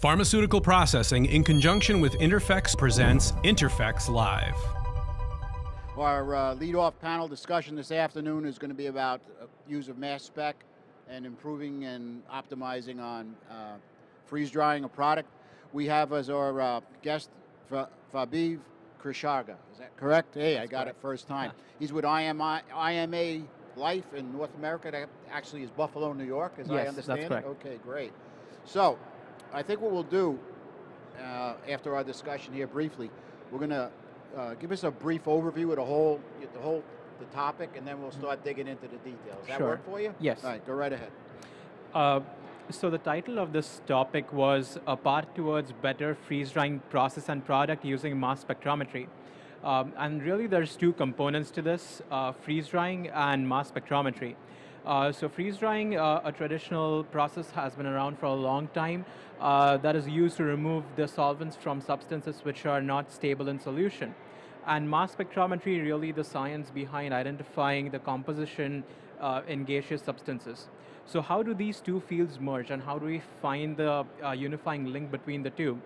Pharmaceutical Processing, in conjunction with INTERPHEX, presents INTERPHEX Live. Our lead-off panel discussion this afternoon is going to be about use of mass spec and improving and optimizing on freeze drying a product. We have as our guest Vaibhav Kshirsagar. Is that correct? Hey, I got it first time. He's with IMA Life in North America. That actually is Buffalo, New York, as I understand that's correct. it. Okay, great. So, I think what we'll do after our discussion here briefly, we're going to give us a brief overview of the topic, and then we'll start digging into the details. Does that work for you? Yes. All right, go right ahead. So the title of this topic was a path towards better freeze drying process and product using mass spectrometry. And really there's two components to this, freeze drying and mass spectrometry. So freeze drying, a traditional process, has been around for a long time that is used to remove the solvents from substances which are not stable in solution. And mass spectrometry, really the science behind identifying the composition in gaseous substances. So how do these two fields merge, and how do we find the unifying link between the two?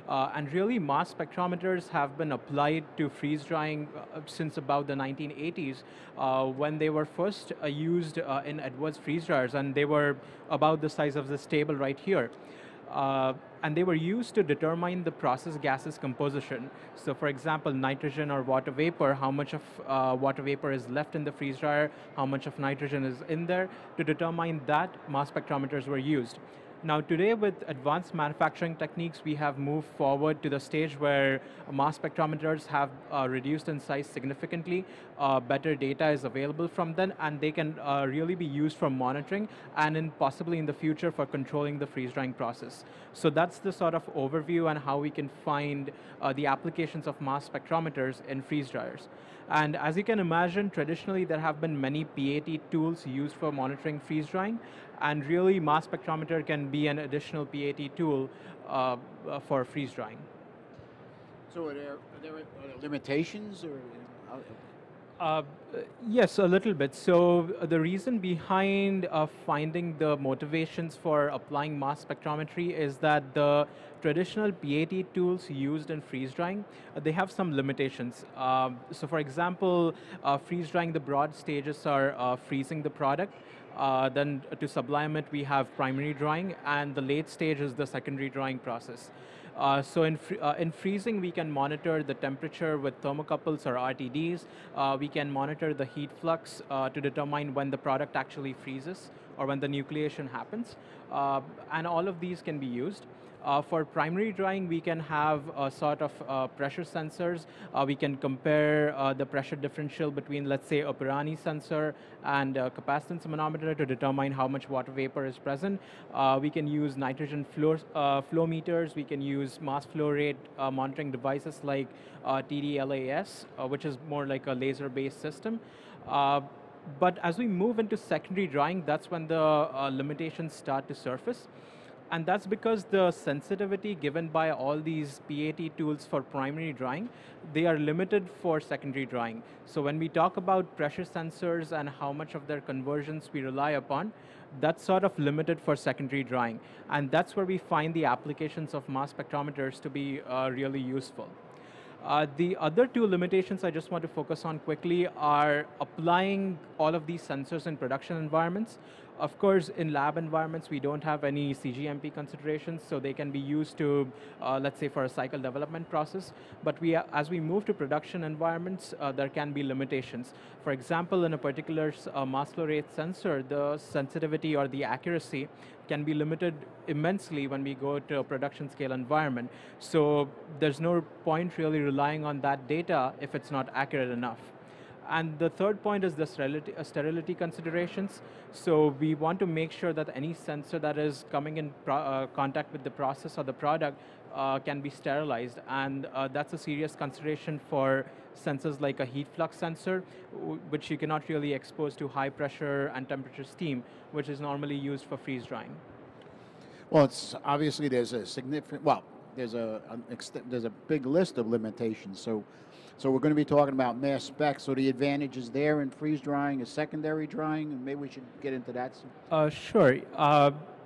And really, mass spectrometers have been applied to freeze drying since about the 1980s, when they were first used in Edwards freeze dryers, and they were about the size of this table right here. And they were used to determine the process gases composition. So for example, nitrogen or water vapor, how much of water vapor is left in the freeze dryer, how much of nitrogen is in there. To determine that, mass spectrometers were used. Now today, with advanced manufacturing techniques, we have moved forward to the stage where mass spectrometers have reduced in size significantly. Better data is available from them, and they can really be used for monitoring and possibly in the future for controlling the freeze drying process. So that's the sort of overview and how we can find the applications of mass spectrometers in freeze dryers. And as you can imagine, traditionally there have been many PAT tools used for monitoring freeze drying, and really mass spectrometer can be an additional PAT tool for freeze drying. So are there limitations, or? Yes, a little bit. So the reason behind finding the motivations for applying mass spectrometry is that the traditional PAT tools used in freeze drying, they have some limitations. So for example, freeze drying, the broad stages are freezing the product. Then to sublime it, we have primary drying, and the late stage is the secondary drying process. So in freezing, we can monitor the temperature with thermocouples or RTDs. We can monitor the heat flux to determine when the product actually freezes or when the nucleation happens. And all of these can be used. For primary drying, we can have a sort of pressure sensors. We can compare the pressure differential between, let's say, a Pirani sensor and a capacitance manometer to determine how much water vapor is present. We can use nitrogen flow meters. We can use mass flow rate monitoring devices like TDLAS, which is more like a laser-based system. But as we move into secondary drying, that's when the limitations start to surface. And that's because the sensitivity given by all these PAT tools for primary drying, they are limited for secondary drying. So when we talk about pressure sensors and how much of their conversions we rely upon, that's sort of limited for secondary drying. And that's where we find the applications of mass spectrometers to be really useful. The other two limitations I just want to focus on quickly are applying all of these sensors in production environments. Of course, in lab environments, we don't have any CGMP considerations, so they can be used to, let's say, for a cycle development process. But as we move to production environments, there can be limitations. For example, in a particular mass flow rate sensor, the sensitivity or the accuracy can be limited immensely when we go to a production scale environment. So there's no point really relying on that data if it's not accurate enough. And the third point is the sterility considerations. So we want to make sure that any sensor that is coming in contact with the process or the product can be sterilized. And that's a serious consideration for sensors like a heat flux sensor, which you cannot really expose to high pressure and temperature steam, which is normally used for freeze drying. Well, it's obviously there's a significant, well, there's a big list of limitations. So we're going to be talking about mass spec. So the advantages there in freeze drying is secondary drying, and maybe we should get into that. Sure.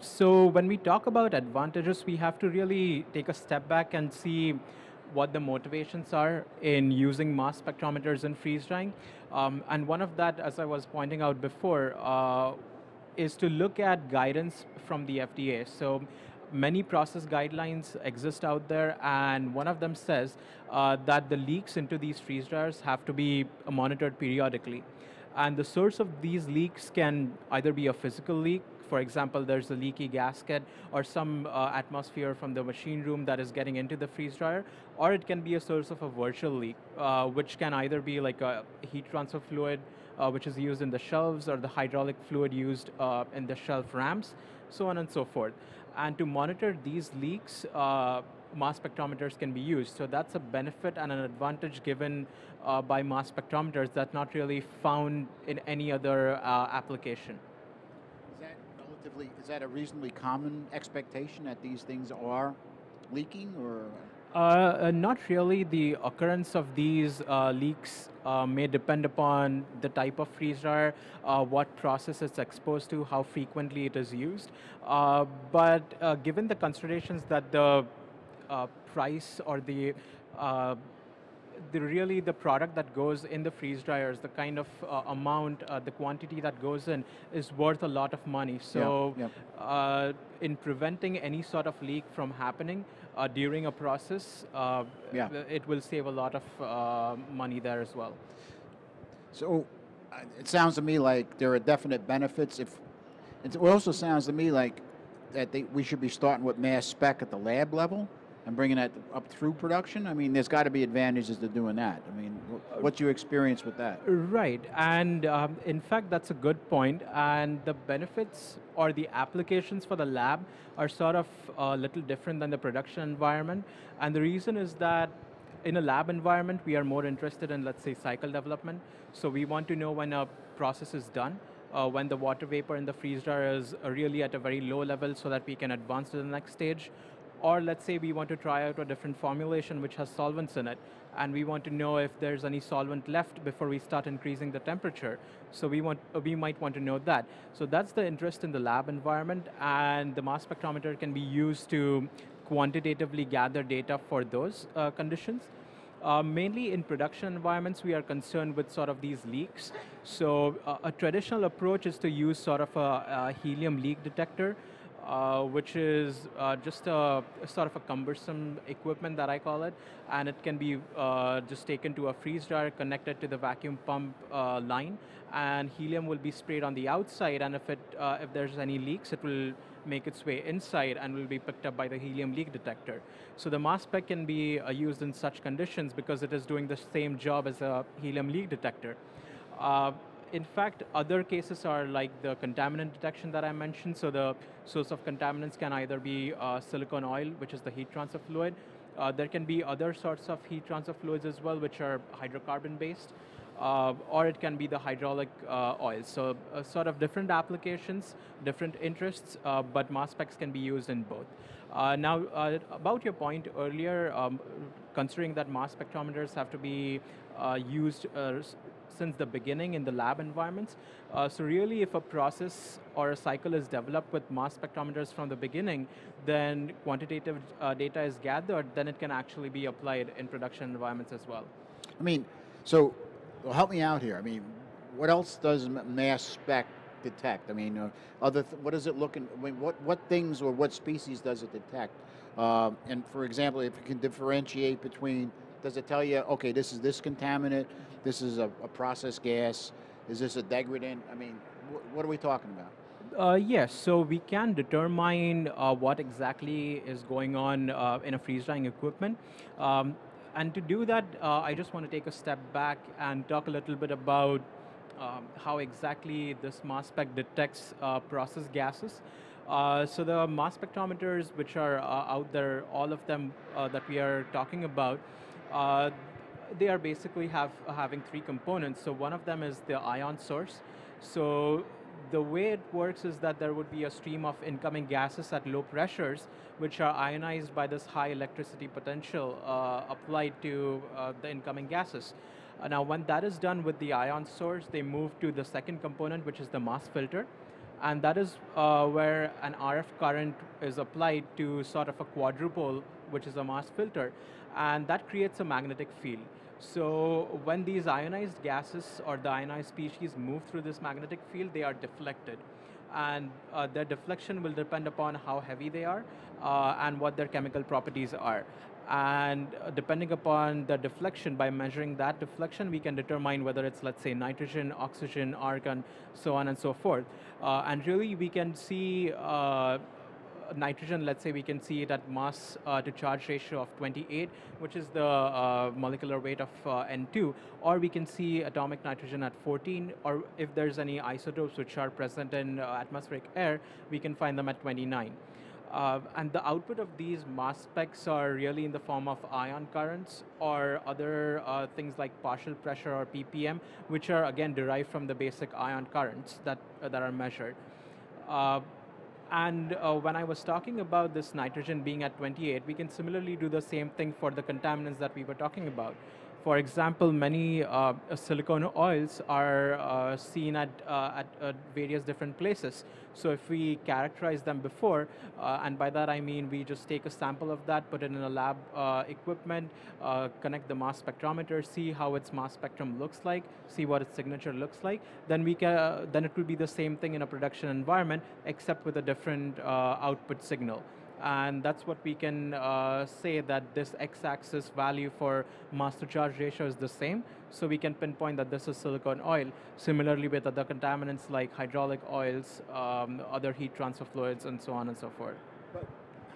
So when we talk about advantages, we have to really take a step back and see what the motivations are in using mass spectrometers in freeze drying. And one of that, as I was pointing out before, is to look at guidance from the FDA. So many process guidelines exist out there, and one of them says that the leaks into these freeze dryers have to be monitored periodically. And the source of these leaks can either be a physical leak. For example, there's a leaky gasket or some atmosphere from the machine room that is getting into the freeze dryer, or it can be a source of a virtual leak, which can either be like a heat transfer fluid, which is used in the shelves, or the hydraulic fluid used in the shelf ramps, so on and so forth. And to monitor these leaks, mass spectrometers can be used. So that's a benefit and an advantage given by mass spectrometers that's not really found in any other application. Is that a reasonably common expectation that these things are leaking, or? Not really. The occurrence of these leaks may depend upon the type of freeze dryer, what process it's exposed to, how frequently it is used. But given the considerations that the price or really the product that goes in the freeze dryers, the kind of amount, the quantity that goes in is worth a lot of money. So in preventing any sort of leak from happening during a process, it will save a lot of money there as well. So it sounds to me like there are definite benefits. It also sounds to me like that we should be starting with mass spec at the lab level and bringing that up through production. I mean, there's got to be advantages to doing that. I mean, what's your experience with that? Right, and in fact, that's a good point. And the benefits or the applications for the lab are sort of a little different than the production environment. And the reason is that in a lab environment, we are more interested in, let's say, cycle development. So we want to know when a process is done, when the water vapor in the freeze dryer is really at a very low level so that we can advance to the next stage. Or let's say we want to try out a different formulation which has solvents in it, and we want to know if there's any solvent left before we start increasing the temperature. So we might want to know that. So that's the interest in the lab environment, and the mass spectrometer can be used to quantitatively gather data for those conditions. Mainly in production environments, we are concerned with sort of these leaks. So a traditional approach is to use sort of a helium leak detector, which is just a sort of a cumbersome equipment that I call it, and it can be just taken to a freeze dryer, connected to the vacuum pump line, and helium will be sprayed on the outside, and if there's any leaks, it will make its way inside and will be picked up by the helium leak detector. So the mass spec can be used in such conditions because it is doing the same job as a helium leak detector. In fact, other cases are like the contaminant detection that I mentioned. So the source of contaminants can either be silicone oil, which is the heat transfer fluid. There can be other sorts of heat transfer fluids as well, which are hydrocarbon-based, or it can be the hydraulic oil. So sort of different applications, different interests, but mass specs can be used in both. Now, about your point earlier, considering that mass spectrometers have to be used since the beginning in the lab environments. So really, if a process or a cycle is developed with mass spectrometers from the beginning, then quantitative data is gathered, then it can actually be applied in production environments as well. I mean, so help me out here. I mean, what else does mass spec detect? I mean, what does it look in? I mean, what things or what species does it detect? And for example, if you can differentiate between, does it tell you, okay, this is this contaminant, this is a process gas, is this a degradant? I mean, what are we talking about? Yes, so we can determine what exactly is going on in a freeze drying equipment. And to do that, I just want to take a step back and talk a little bit about how exactly this mass spec detects process gases. So the mass spectrometers which are out there, all of them that we are talking about, they are basically having three components. So one of them is the ion source. So the way it works is that there would be a stream of incoming gases at low pressures, which are ionized by this high electricity potential applied to the incoming gases. Now, when that is done with the ion source, they move to the second component, which is the mass filter. And that is where an RF current is applied to sort of a quadrupole, which is a mass filter, and that creates a magnetic field. So when these ionized gases or the ionized species move through this magnetic field, they are deflected. And their deflection will depend upon how heavy they are and what their chemical properties are. And depending upon the deflection, by measuring that deflection, we can determine whether it's, let's say, nitrogen, oxygen, argon, so on and so forth. And really, we can see nitrogen, let's say we can see it at mass to charge ratio of 28, which is the molecular weight of N2, or we can see atomic nitrogen at 14, or if there's any isotopes which are present in atmospheric air, we can find them at 29. And the output of these mass specs are really in the form of ion currents or other things like partial pressure or ppm, which are again derived from the basic ion currents that are measured. And when I was talking about this nitrogen being at 28, we can similarly do the same thing for the contaminants that we were talking about. For example, many silicone oils are seen at various different places. So if we characterize them before, and by that I mean we just take a sample of that, put it in a lab equipment, connect the mass spectrometer, see how its mass spectrum looks like, see what its signature looks like, then then it will be the same thing in a production environment, except with a different output signal. And that's what we can say, that this x-axis value for mass to charge ratio is the same. So we can pinpoint that this is silicone oil. Similarly with other contaminants like hydraulic oils, other heat transfer fluids, and so on and so forth. But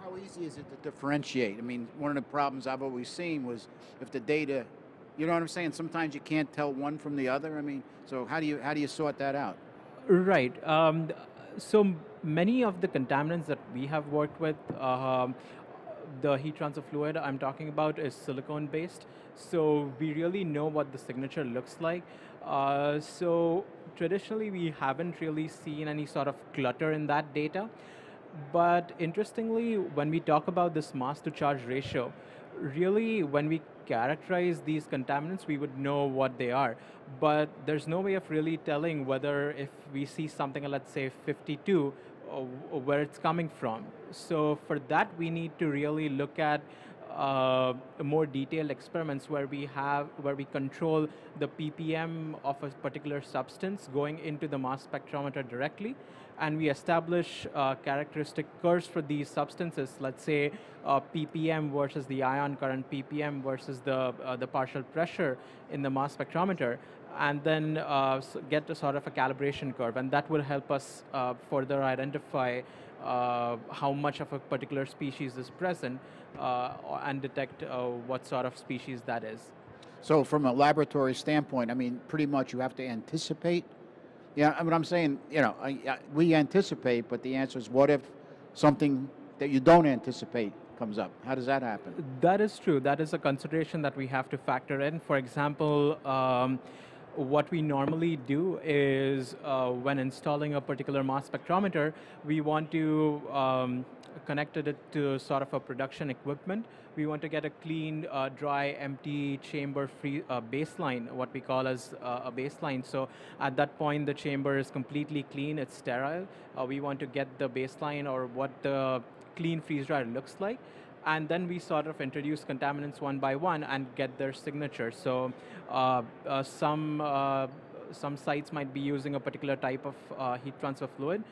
how easy is it to differentiate? I mean, one of the problems I've always seen was if the data, you know what I'm saying? Sometimes you can't tell one from the other. I mean, so how do you sort that out? Right. So many of the contaminants that we have worked with, the heat transfer fluid I'm talking about is silicone based. So we really know what the signature looks like. So traditionally we haven't really seen any sort of clutter in that data. But interestingly, when we talk about this mass to charge ratio, really when we characterize these contaminants, we would know what they are. But there's no way of really telling whether if we see something, let's say 52, where it's coming from. So for that, we need to really look at more detailed experiments where we control the ppm of a particular substance going into the mass spectrometer directly, and we establish characteristic curves for these substances. Let's say ppm versus the ion current, ppm versus the partial pressure in the mass spectrometer, and then get a sort of a calibration curve, and that will help us further identify how much of a particular species is present and detect what sort of species that is. So from a laboratory standpoint, I mean, pretty much you have to anticipate. Yeah, I mean, I'm saying, you know, we anticipate, but the answer is what if something that you don't anticipate comes up? How does that happen? That is true. That is a consideration that we have to factor in. For example, what we normally do is when installing a particular mass spectrometer, we want to connect it to sort of a production equipment. We want to get a clean, dry, empty, chamber-free baseline, what we call as a baseline. So at that point, the chamber is completely clean, it's sterile. We want to get the baseline or what the clean freeze dryer looks like. And then we sort of introduce contaminants one by one and get their signature. So some sites might be using a particular type of heat transfer fluid,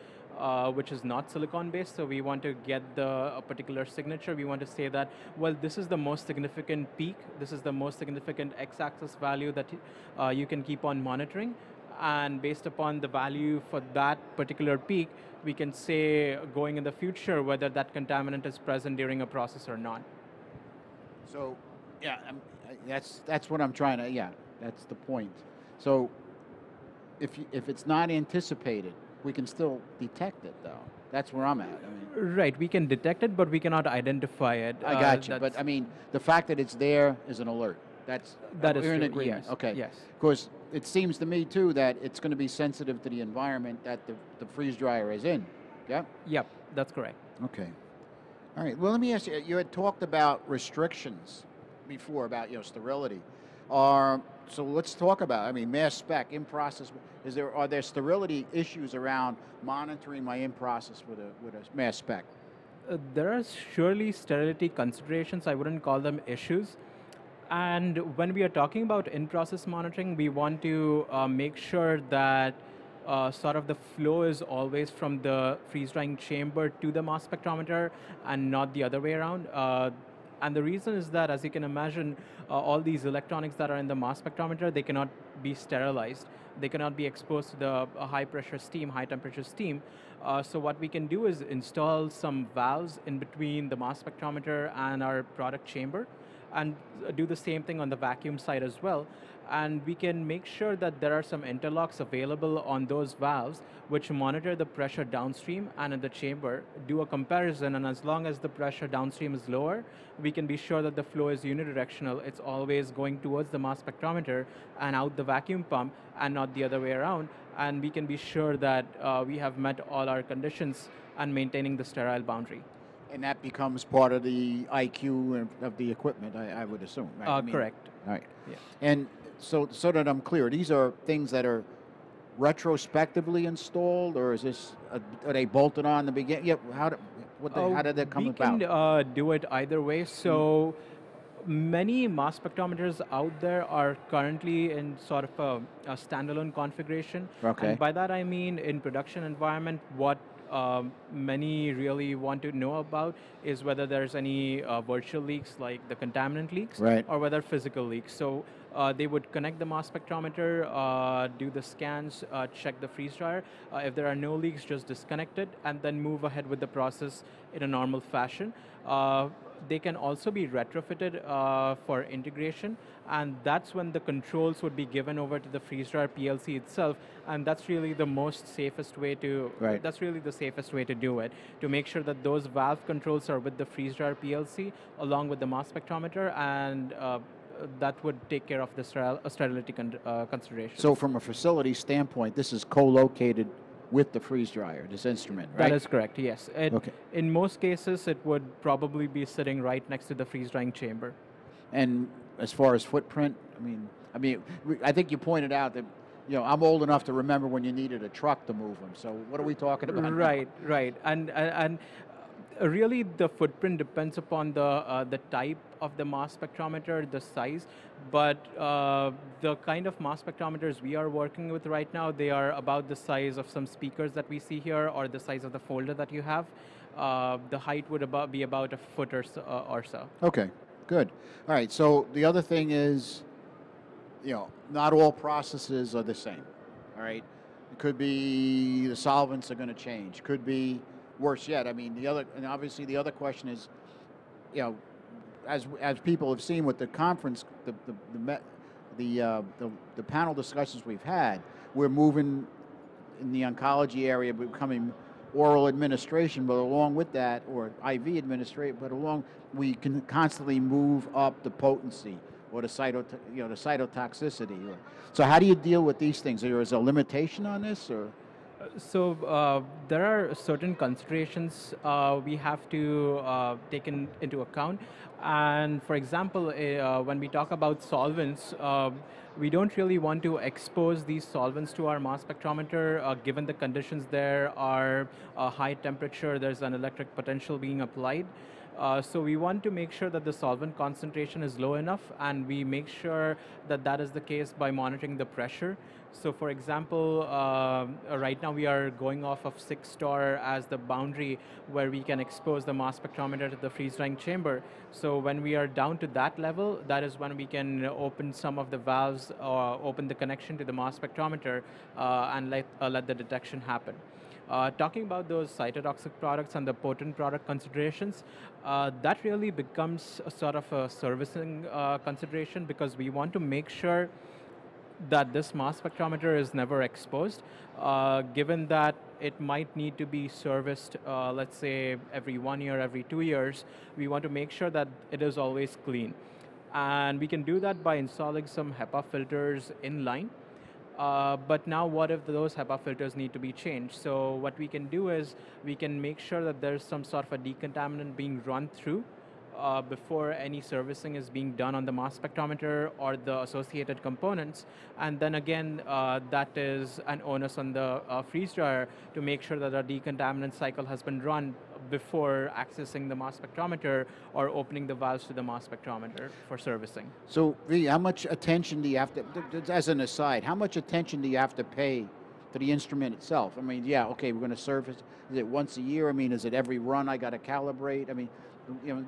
which is not silicone based, so we want to get a particular signature. We want to say that, well, this is the most significant peak, this is the most significant x-axis value that you can keep on monitoring, and based upon the value for that particular peak, we can say going in the future whether that contaminant is present during a process or not. So, yeah, that's what I'm trying to, yeah, that's the point. So, if it's not anticipated, we can still detect it, though. That's where I'm at. I mean, right, we can detect it, but we cannot identify it. I got you, but I mean, the fact that it's there is an alert. That is we're in true, agreement. yes. Okay. Yes. Because it seems to me too that it's going to be sensitive to the environment that the freeze dryer is in. Yeah. Yep, that's correct. Okay. All right. Well, let me ask you. You had talked about restrictions before about sterility. So let's talk about. I mean, mass spec in process. Are there sterility issues around monitoring my in process with a mass spec? There are surely sterility considerations. I wouldn't call them issues. And when we are talking about in-process monitoring, we want to make sure that sort of the flow is always from the freeze-drying chamber to the mass spectrometer and not the other way around. And the reason is that, as you can imagine, all these electronics that are in the mass spectrometer, they cannot be sterilized. They cannot be exposed to the high-pressure steam, high-temperature steam. So what we can do is install some valves in between the mass spectrometer and our product chamber, and do the same thing on the vacuum side as well. And we can make sure that there are some interlocks available on those valves which monitor the pressure downstream and in the chamber, do a comparison, and as long as the pressure downstream is lower, we can be sure that the flow is unidirectional. It's always going towards the mass spectrometer and out the vacuum pump and not the other way around. And we can be sure that we have met all our conditions and maintaining the sterile boundary. And that becomes part of the IQ of the equipment, I would assume. Right? Correct. All right. Yeah. And so that I'm clear, these are things that are retrospectively installed, or is this are they bolted on the beginning? Yeah. How did that come about? We can do it either way. So many mass spectrometers out there are currently in sort of a standalone configuration. Okay. And by that I mean, in production environment, what many really want to know about is whether there's any virtual leaks, like the contaminant leaks, right, or whether physical leaks. So they would connect the mass spectrometer, do the scans, check the freeze dryer. If there are no leaks, just disconnect it and then move ahead with the process in a normal fashion. They can also be retrofitted for integration, and that's when the controls would be given over to the freeze dryer PLC itself, and that's really the most safest way to. Right. That's really the safest way to do it, to make sure that those valve controls are with the freeze dryer PLC along with the mass spectrometer, and that would take care of the sterility considerations. So from a facility standpoint, this is co-located with the freeze dryer, this instrument, right? That is correct, yes. Okay. In most cases, it would probably be sitting right next to the freeze drying chamber. And as far as footprint, I think you pointed out that, I'm old enough to remember when you needed a truck to move them. So what are we talking about now? Right. And really the footprint depends upon the type of the mass spectrometer, the size, but the kind of mass spectrometers we are working with right now, they are about the size of some speakers that we see here, or the size of the folder that you have. The height would be about a foot or so. Okay, good. All right, so the other thing is, not all processes are the same, all right? It could be the solvents are going to change. Could be worse yet. Obviously the other question is, as people have seen with the conference, the panel discussions we've had, we're moving in the oncology area, becoming oral administration, but along with that, or IV administration, we can constantly move up the potency or the cytotoxicity. So how do you deal with these things? Is there a limitation on this, or? So there are certain considerations we have to take into account. And for example, when we talk about solvents, we don't really want to expose these solvents to our mass spectrometer given the conditions there are high temperature, there's an electric potential being applied. So we want to make sure that the solvent concentration is low enough, and we make sure that that is the case by monitoring the pressure. So for example, right now we are going off of 6 star as the boundary where we can expose the mass spectrometer to the freeze drying chamber. So when we are down to that level, that is when we can open some of the valves or open the connection to the mass spectrometer and let the detection happen. Talking about those cytotoxic products and the potent product considerations, that really becomes a sort of a servicing consideration, because we want to make sure that this mass spectrometer is never exposed, given that it might need to be serviced, let's say, every 1 year, every 2 years. We want to make sure that it is always clean. And we can do that by installing some HEPA filters in line. But now what if those HEPA filters need to be changed? So what we can do is we can make sure that there's some sort of a decontaminant being run through before any servicing is being done on the mass spectrometer or the associated components. And then again, that is an onus on the freeze dryer to make sure that a decontaminant cycle has been run before accessing the mass spectrometer or opening the valves to the mass spectrometer for servicing. So, V, how much attention do you have to, as an aside, how much attention do you have to pay to the instrument itself? I mean, yeah, okay, we're going to service, is it once a year? I mean, is it every run I got to calibrate? I mean,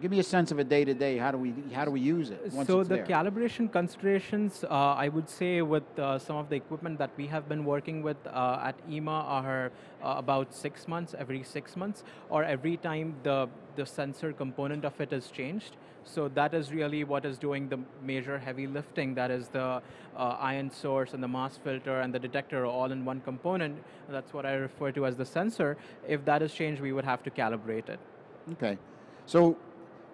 give me a sense of a day-to-day, how do we use it once so it's the there? calibration considerations, I would say with some of the equipment that we have been working with at EMA are about 6 months, every 6 months, or every time the sensor component of it is changed. So that is really what is doing the major heavy lifting, that is the ion source and the mass filter and the detector all in one component. That's what I refer to as the sensor. If that is changed, we would have to calibrate it. Okay. So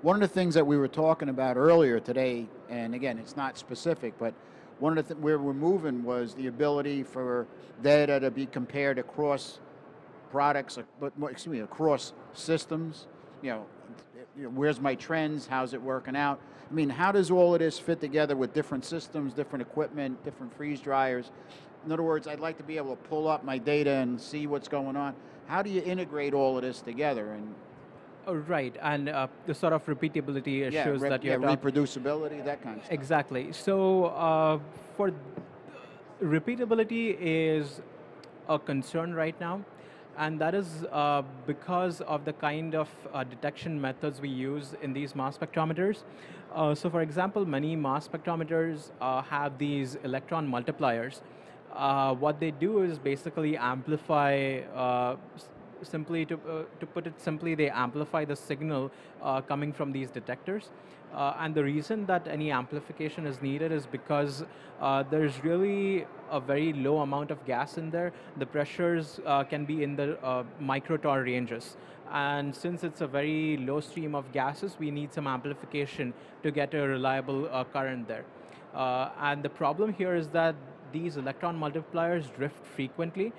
one of the things that we were talking about earlier today, and again, it's not specific, but one of the where we're moving was the ability for data to be compared across products, but more, excuse me, across systems. Where's my trends? How's it working out? I mean, how does all of this fit together with different systems, different equipment, different freeze dryers? In other words, I'd like to be able to pull up my data and see what's going on. How do you integrate all of this together? And Right, and the sort of repeatability issues that you have reproducibility, that kind of stuff. Exactly. So for repeatability is a concern right now, and that is because of the kind of detection methods we use in these mass spectrometers. So for example, many mass spectrometers have these electron multipliers. What they do is basically amplify simply to put it simply, they amplify the signal coming from these detectors. And the reason that any amplification is needed is because there's really a very low amount of gas in there. The pressures can be in the microtorr ranges. And since it's a very low stream of gases, we need some amplification to get a reliable current there. And the problem here is that these electron multipliers drift frequently.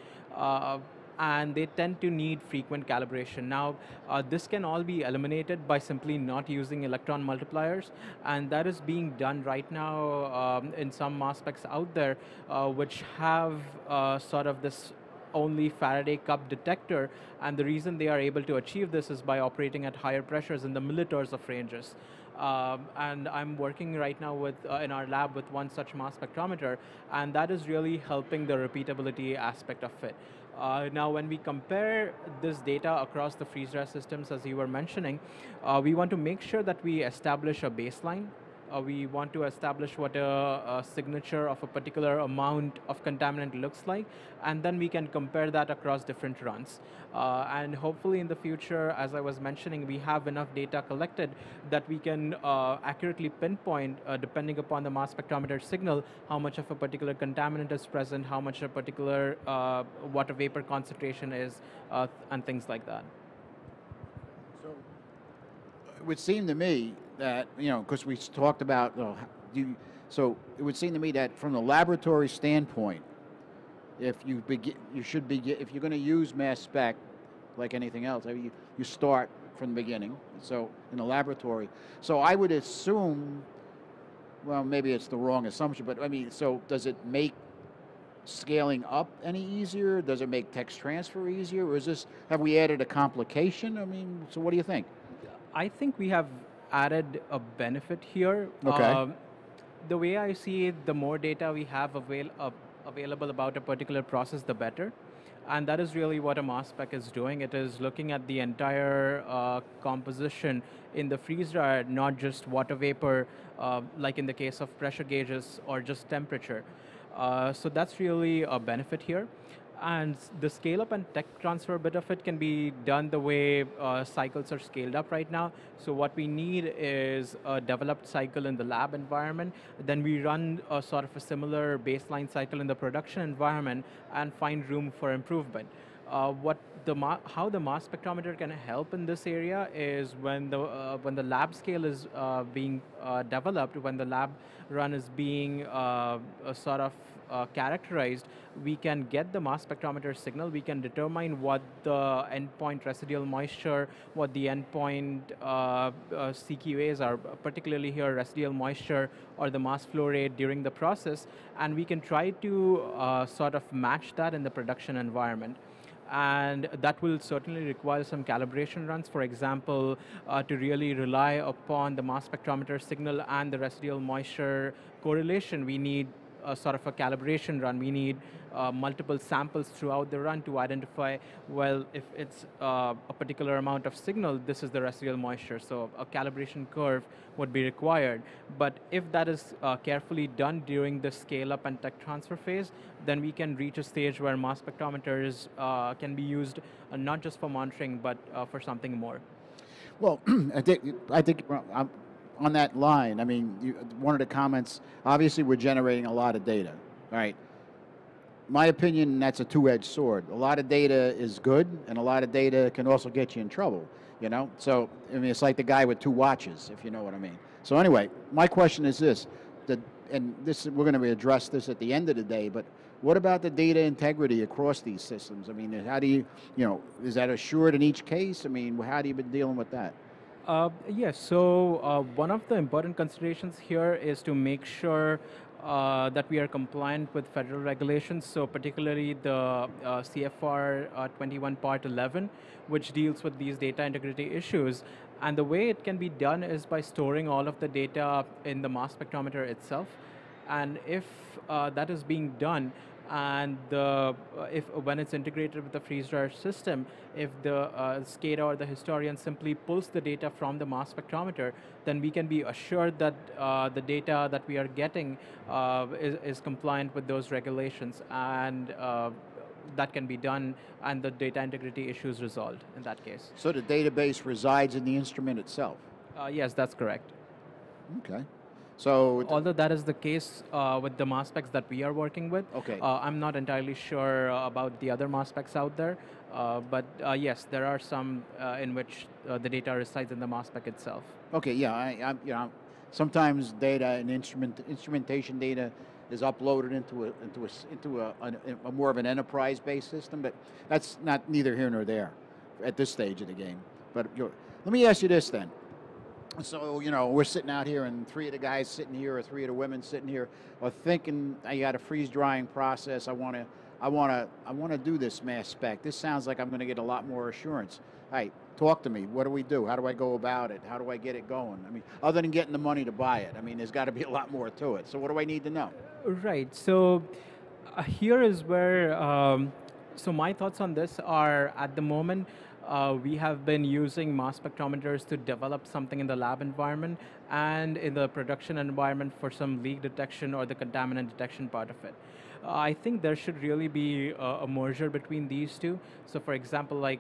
And they tend to need frequent calibration. Now, this can all be eliminated by simply not using electron multipliers, and that is being done right now in some mass specs out there, which have sort of this only Faraday cup detector, and the reason they are able to achieve this is by operating at higher pressures in the millitors of ranges. And I'm working right now with in our lab with one such mass spectrometer, and that is really helping the repeatability aspect of it. Now, when we compare this data across the freeze dry systems, as you were mentioning, we want to make sure that we establish a baseline. We want to establish what a signature of a particular amount of contaminant looks like, and then we can compare that across different runs. And hopefully in the future, as I was mentioning, we have enough data collected that we can accurately pinpoint, depending upon the mass spectrometer signal, how much of a particular contaminant is present, how much a particular water vapor concentration is, and things like that. So it would seem to me that, because we talked about, so it would seem to me that from the laboratory standpoint, if you're going to use mass spec, like anything else, you start from the beginning, so in the laboratory. So I would assume, well, maybe it's the wrong assumption, but I mean, so does it make scaling up any easier? Does it make text transfer easier? Or have we added a complication? I mean, so what do you think? I think we have added a benefit here. Okay. The way I see it, the more data we have available about a particular process, the better. And that is really what a mass spec is doing. It is looking at the entire composition in the freeze dryer, not just water vapor, like in the case of pressure gauges, or just temperature. So that's really a benefit here. And the scale up and tech transfer bit of it can be done the way cycles are scaled up right now. So what we need is a developed cycle in the lab environment. Then we run a sort of a similar baseline cycle in the production environment and find room for improvement. What how the mass spectrometer can help in this area is when the lab scale is being developed, when the lab run is being sort of characterized, we can get the mass spectrometer signal. We can determine what the endpoint residual moisture, what the endpoint CQAs are, particularly here residual moisture or the mass flow rate during the process, and we can try to sort of match that in the production environment. And that will certainly require some calibration runs. For example, to really rely upon the mass spectrometer signal and the residual moisture correlation, we need sort of a calibration run. We need multiple samples throughout the run to identify, well, if it's a particular amount of signal, this is the residual moisture. So a calibration curve would be required. But if that is carefully done during the scale-up and tech transfer phase, then we can reach a stage where mass spectrometers can be used not just for monitoring, but for something more. Well, I think on that line, I mean, one of the comments, obviously we're generating a lot of data, all right? My opinion, that's a two-edged sword. A lot of data is good, and a lot of data can also get you in trouble, you know? So, I mean, it's like the guy with two watches, if you know what I mean. So anyway, my question is this, we're going to address this at the end of the day, but what about the data integrity across these systems? I mean, how do you is that assured in each case? I mean, how do you been dealing with that? Yes, so one of the important considerations here is to make sure that we are compliant with federal regulations, so particularly the CFR 21 Part 11, which deals with these data integrity issues. And the way it can be done is by storing all of the data in the mass spectrometer itself. And if that is being done, and when it's integrated with the freeze dryer system, if the SCADA or the historian simply pulls the data from the mass spectrometer, then we can be assured that the data that we are getting is compliant with those regulations, and that can be done, and the data integrity issues resolved in that case. So the database resides in the instrument itself? Yes, that's correct. Okay. So, although that is the case with the mass specs that we are working with, okay. I'm not entirely sure about the other mass specs out there, but yes, there are some in which the data resides in the mass spec itself. Okay, yeah, sometimes data and instrumentation data is uploaded into a more of an enterprise-based system, but that's neither here nor there at this stage of the game. But let me ask you this then. So, we're sitting out here, and three of the guys sitting here, or three of the women sitting here, are thinking, I got a freeze drying process. I want to do this mass spec. This sounds like I'm going to get a lot more assurance. Hey, talk to me. What do we do? How do I go about it? How do I get it going? I mean, other than getting the money to buy it, I mean, there's got to be a lot more to it. So what do I need to know? Right. So here is where, so my thoughts on this are, at the moment, we have been using mass spectrometers to develop something in the lab environment and in the production environment for some leak detection or the contaminant detection part of it. I think there should really be a merger between these two. So for example, like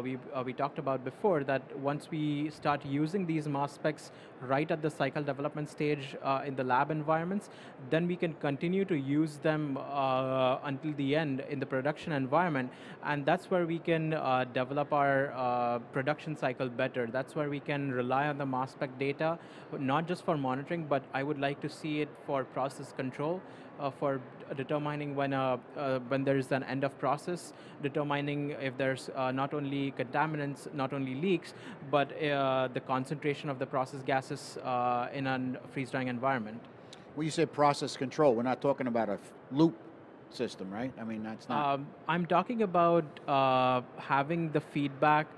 we talked about before, that once we start using these mass specs right at the cycle development stage in the lab environments, then we can continue to use them until the end in the production environment. And that's where we can develop our production cycle better. That's where we can rely on the mass spec data, not just for monitoring, but I would like to see it for process control, for determining when there is an end of process, determining if there's not only contaminants, not only leaks, but the concentration of the process gases in a freeze drying environment. When you say process control, we're not talking about a loop system, right? I mean, that's not. I'm talking about having the feedback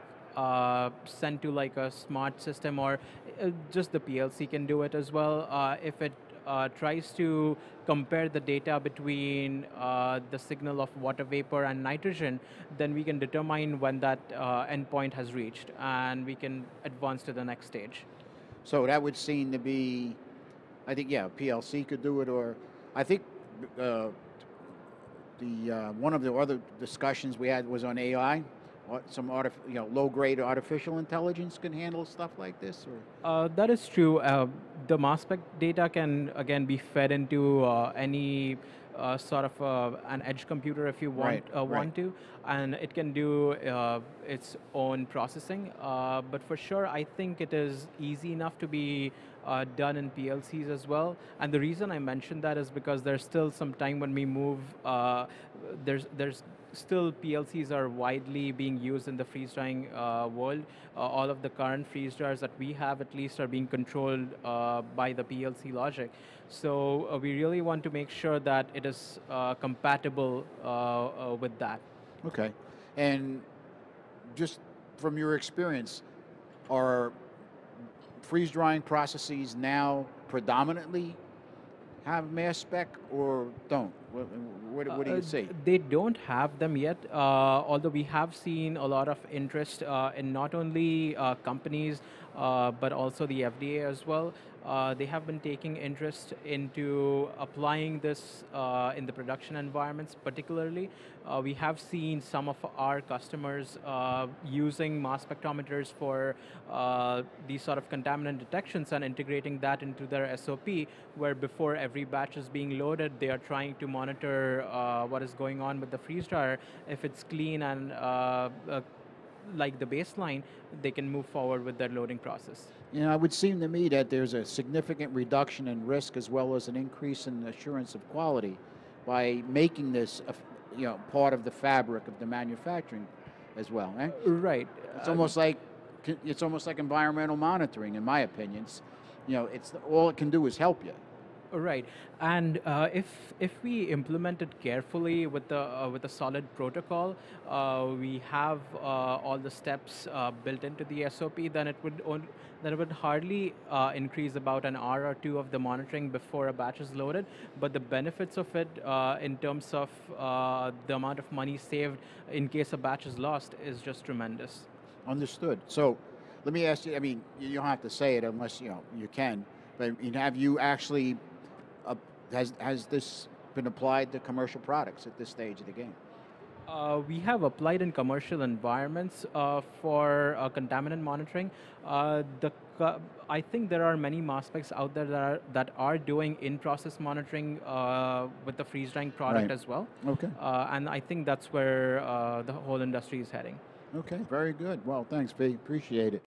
sent to like a smart system, or just the PLC can do it as well. If it tries to compare the data between the signal of water vapor and nitrogen, then we can determine when that endpoint has reached, and we can advance to the next stage. So that would seem to be, I think, yeah, PLC could do it, or I think one of the other discussions we had was on AI. Some low-grade artificial intelligence can handle stuff like this? Or? That is true. The mass spec data can, again, be fed into any sort of an edge computer if you want, Right, want to, and it can do its own processing. But for sure, I think it is easy enough to be done in PLCs as well. And the reason I mentioned that is because there's still some time when we move, there's still PLCs are widely being used in the freeze drying world. All of the current freeze dryers that we have at least are being controlled by the PLC logic. So we really want to make sure that it is compatible with that. Okay. And just from your experience, are freeze drying processes now predominantly have mass spec or don't? What do you see? They don't have them yet, although we have seen a lot of interest in not only companies, but also the FDA as well. They have been taking interest into applying this in the production environments particularly. We have seen some of our customers using mass spectrometers for these sort of contaminant detections and integrating that into their SOP, where before every batch is being loaded, they are trying to monitor what is going on with the freeze dryer. If it's clean and like the baseline, they can move forward with their loading process. You know, it would seem to me that there's a significant reduction in risk as well as an increase in assurance of quality by making this, part of the fabric of the manufacturing as well. Eh? Right. It's almost like environmental monitoring, in my opinion. It's all it can do is help you. Right, and if we implement it carefully with a solid protocol, we have all the steps built into the SOP. Then it would hardly increase about an hour or two of the monitoring before a batch is loaded. But the benefits of it, in terms of the amount of money saved in case a batch is lost, is just tremendous. Understood. So, let me ask you. I mean, you don't have to say it unless you can. But have you actually? Has this been applied to commercial products at this stage of the game? We have applied in commercial environments for contaminant monitoring. I think there are many mass specs out there that are doing in-process monitoring with the freeze drying product as well. Okay. And I think that's where the whole industry is heading. Okay, very good. Well, thanks, B. Appreciate it.